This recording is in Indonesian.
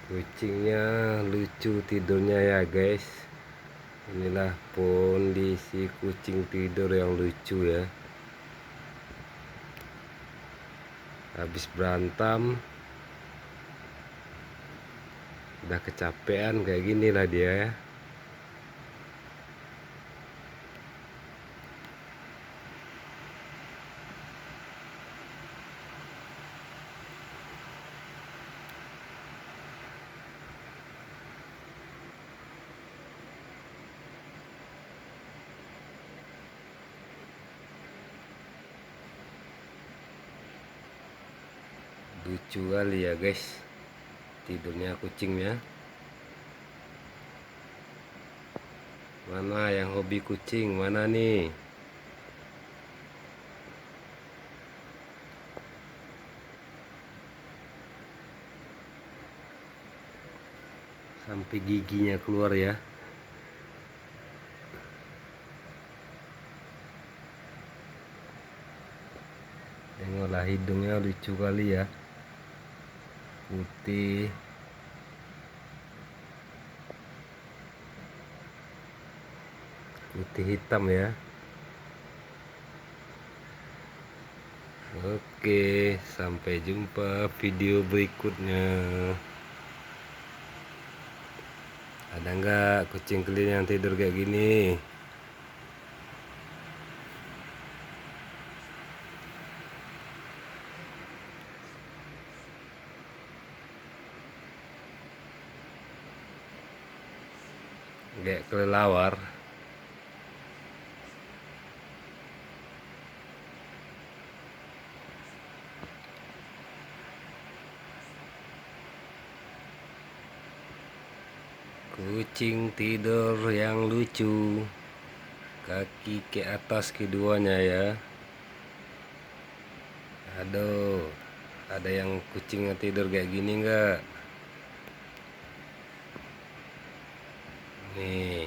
Kucingnya lucu tidurnya ya guys. Inilah kondisi kucing tidur yang lucu ya. Habis berantem, udah kecapean kayak gini lah dia ya. Lucu kali ya guys tidurnya kucingnya. Mana yang hobi kucing, mana nih? Sampai giginya keluar ya. Tengoklah hidungnya lucu kali ya. Putih. Putih hitam ya. Oke, sampai jumpa video berikutnya. Ada nggak kucing kalian yang tidur kayak gini? Kayak kelelawar. Kucing tidur yang lucu, kaki ke atas keduanya ya. Aduh, ada yang kucing yang tidur kayak gini nggak? Nih,